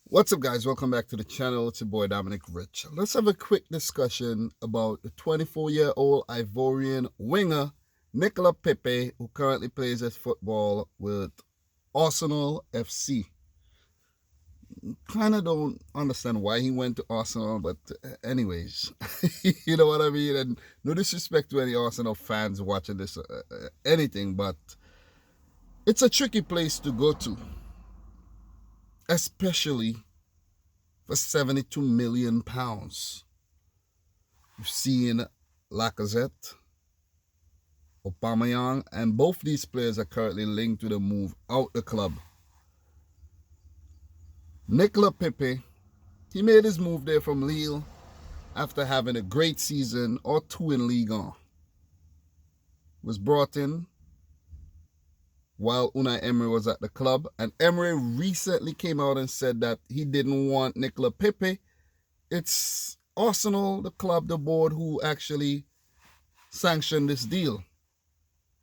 What's up, guys? Welcome back to the channel. It's your boy Dominic Rich. Let's have a quick discussion about the 24-year-old Ivorian winger Nicolas Pepe, who currently plays his football with Arsenal FC. Kind of don't understand why he went to Arsenal, but anyways, you know what I mean? And no disrespect to any Arsenal fans watching this, anything, but it's a tricky place to go to, especially for £72 million. You've seen Lacazette, Aubameyang, and both these players are currently linked to the move out the club. Nicolas Pepe, he made his move there from Lille after having a great season or two in Ligue 1. Was brought in while Unai Emery was at the club, and Emery recently came out and said that he didn't want Nicolas Pepe. It's Arsenal, the club, the board, who actually sanctioned this deal.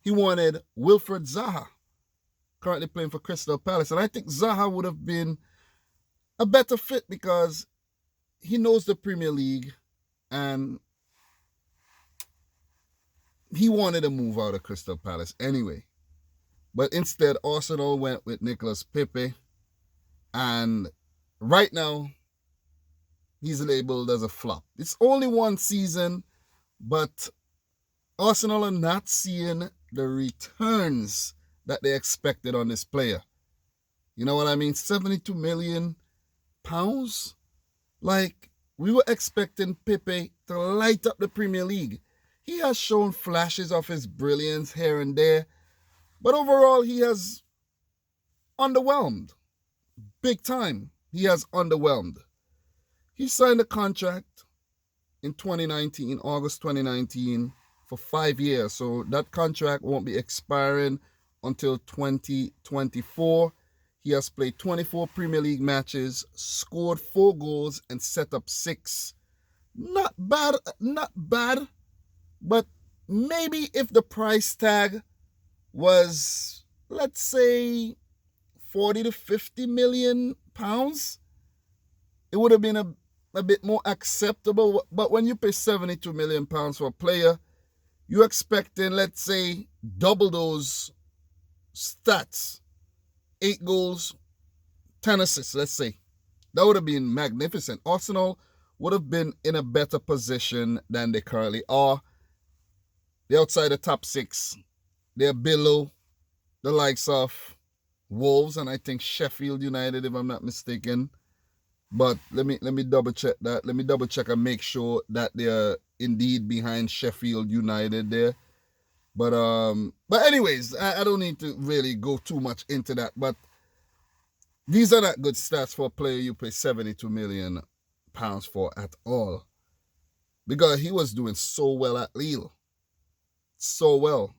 He wanted Wilfred Zaha, currently playing for Crystal Palace, and I think Zaha would have been a better fit because he knows the Premier League and he wanted to move out of Crystal Palace anyway. But instead, Arsenal went with Nicolas Pepe, and right now, he's labeled as a flop. It's only one season, but Arsenal are not seeing the returns that they expected on this player. You know what I mean? £72 million. Like, we were expecting Pepe to light up the Premier League. He has shown flashes of his brilliance here and there, but overall, he has underwhelmed. Big time. He has underwhelmed. He signed a contract in 2019, August 2019, for 5 years. So that contract won't be expiring until 2024. He has played 24 Premier League matches, scored 4 goals, and set up 6. Not bad, but maybe if the price tag was, let's say, 40 to 50 million pounds, it would have been a bit more acceptable. But when you pay 72 million pounds for a player, you're expecting, let's say, double those stats. 8 goals, 10 assists, let's say. That would have been magnificent. Arsenal would have been in a better position than they currently are. They're outside the top 6. They're below the likes of Wolves and I think Sheffield United, if I'm not mistaken. But let me double check that. Let me double check and make sure that they're indeed behind Sheffield United there. But anyways, I don't need to really go too much into that. But these are not good stats for a player you pay £72 million for at all. Because he was doing so well at Lille. So well.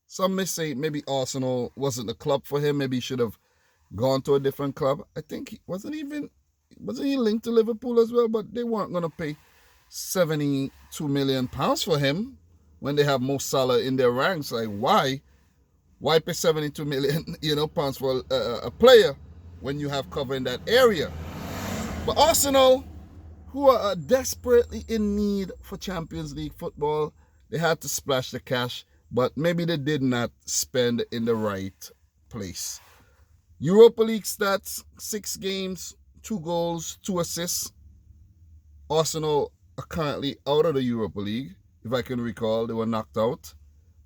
Some may say maybe Arsenal wasn't the club for him. Maybe he should have gone to a different club. I think he wasn't he linked to Liverpool as well, but they weren't going to pay £72 million for him when they have Mo Salah in their ranks. Like, why? Why pay 72 million, pounds for a player when you have cover in that area? But Arsenal, who are desperately in need for Champions League football, they had to splash the cash, but maybe they did not spend in the right place. Europa League stats, 6 games, 2 goals, 2 assists. Arsenal are currently out of the Europa League. If I can recall, they were knocked out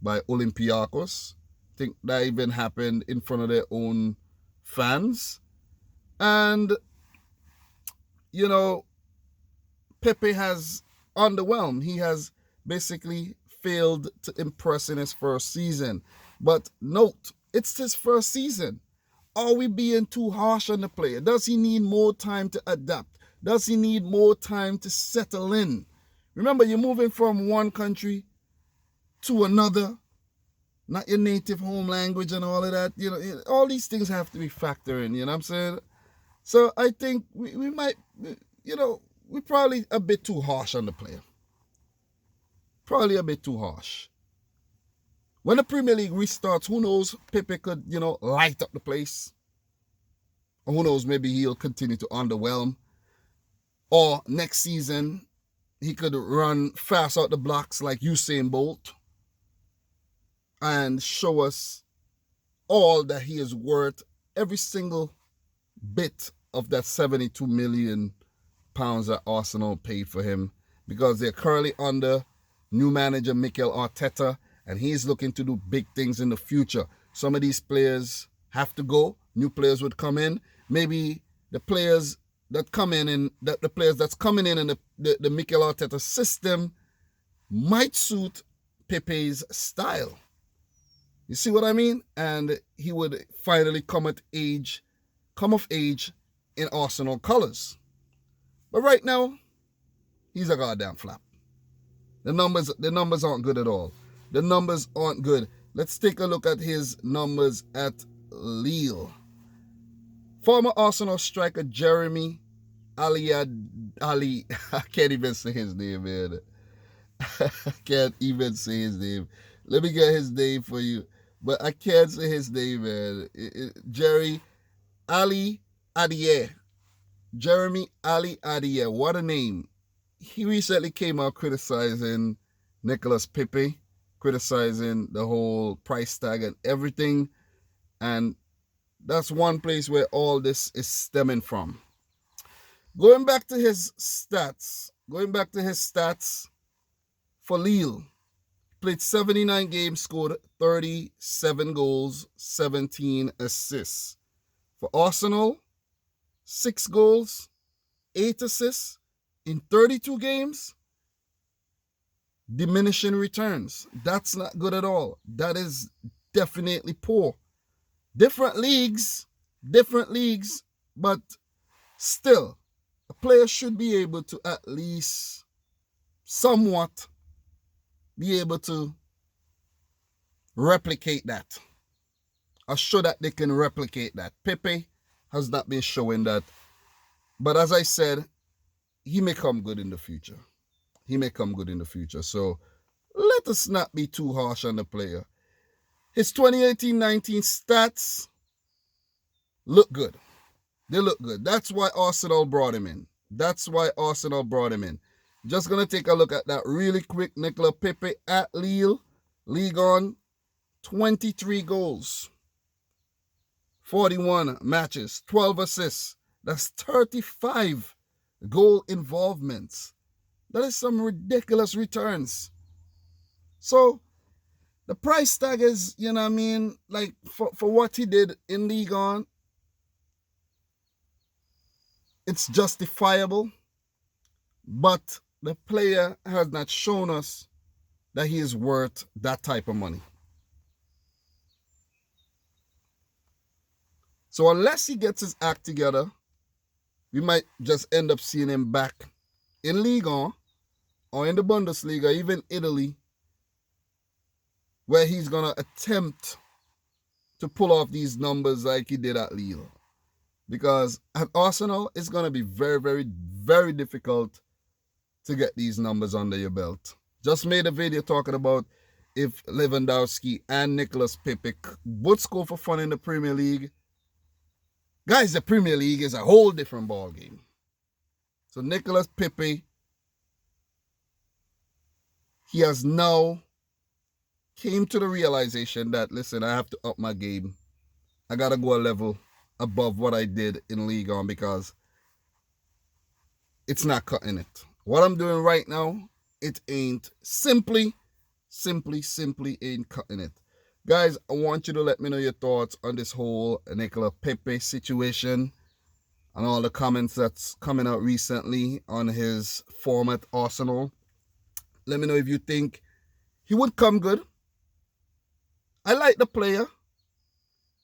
by Olympiacos. I think that even happened in front of their own fans. And, Pepe has underwhelmed. He has basically failed to impress in his first season. But note, it's his first season. Are we being too harsh on the player? Does he need more time to adapt? Does he need more time to settle in? Remember, you're moving from one country to another, not your native home language and all of that. All these things have to be factored in, you know what I'm saying? So I think we might, we're probably a bit too harsh on the player. Probably a bit too harsh. When the Premier League restarts, who knows, Pepe could, light up the place. Who knows, maybe he'll continue to underwhelm. Or next season, he could run fast out the blocks like Usain Bolt and show us all that he is worth, every single bit of that 72 million pounds that Arsenal paid for him, because they're currently under new manager Mikel Arteta, and he's looking to do big things in the future. Some of these players have to go. New players would come in. Maybe the players that come in and the players that's coming in the Mikel Arteta system might suit Pepe's style. You see what I mean? And he would finally come of age in Arsenal colours. But right now, he's a goddamn flap. The numbers aren't good at all. The numbers aren't good. Let's take a look at his numbers at Lille. Former Arsenal striker Jeremy Ali, I can't even say his name, man. I can't even say his name. Let me get his name for you. But I can't say his name, man. Jerry Ali Adier. Jeremy Ali Adier. What a name. He recently came out criticizing Nicolas Pepe, criticizing the whole price tag and everything. And that's one place where all this is stemming from. Going back to his stats for Lille. Played 79 games, scored 37 goals, 17 assists. For Arsenal, 6 goals, 8 assists in 32 games. Diminishing returns. That's not good at all. That is definitely poor. Different leagues, but still, a player should be able to at least somewhat be able to replicate that. Or show that they can replicate that. Pepe has not been showing that. But as I said, he may come good in the future. So let us not be too harsh on the player. His 2018-19 stats look good. They look good. That's why Arsenal brought him in. Just going to take a look at that really quick. Nicolas Pepe at Lille. Ligue 1, 23 goals. 41 matches. 12 assists. That's 35 goal involvements. That is some ridiculous returns. So, the price tag is, you know what I mean, like for what he did in Ligue 1, it's justifiable. But the player has not shown us that he is worth that type of money. So unless he gets his act together, we might just end up seeing him back in Ligue 1 or in the Bundesliga, even Italy, where he's going to attempt to pull off these numbers like he did at Lille. Because at Arsenal, it's going to be very, very, very difficult to get these numbers under your belt. Just made a video talking about if Lewandowski and Nicolas Pepe would score for fun in the Premier League. Guys, the Premier League is a whole different ball game. So Nicolas Pepe, he has now came to the realization that, listen, I have to up my game. I got to go a level above what I did in Ligue 1 because it's not cutting it. What I'm doing right now, it ain't simply ain't cutting it. Guys, I want you to let me know your thoughts on this whole Nicolas Pepe situation and all the comments that's coming out recently on his form at Arsenal. Let me know if you think he would come good. I like the player.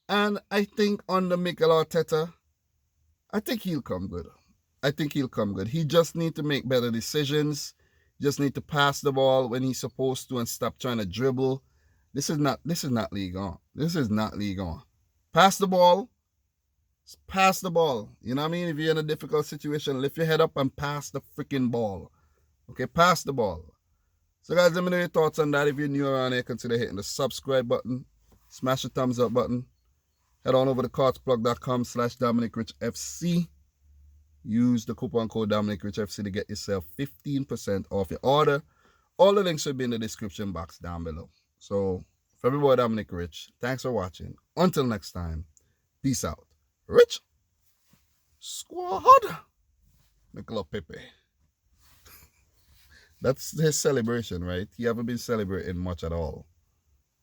And I think under Mikel Arteta, I think he'll come good. He just need to make better decisions. Just need to pass the ball when he's supposed to and stop trying to dribble. This is not Ligue 1. Pass the ball. You know what I mean? If you're in a difficult situation, lift your head up and pass the freaking ball. Okay, pass the ball. So guys, let me know your thoughts on that. If you're new around here, consider hitting the subscribe button. Smash the thumbs up button. Head on over to cardsplug.com/dominicrichfc. Use the coupon code dominicrichfc to get yourself 15% off your order. All the links will be in the description box down below. So, for everybody, Dominic Rich, thanks for watching. Until next time, peace out. Rich Squad. Nicolas Pepe. That's his celebration, right? He haven't been celebrating much at all.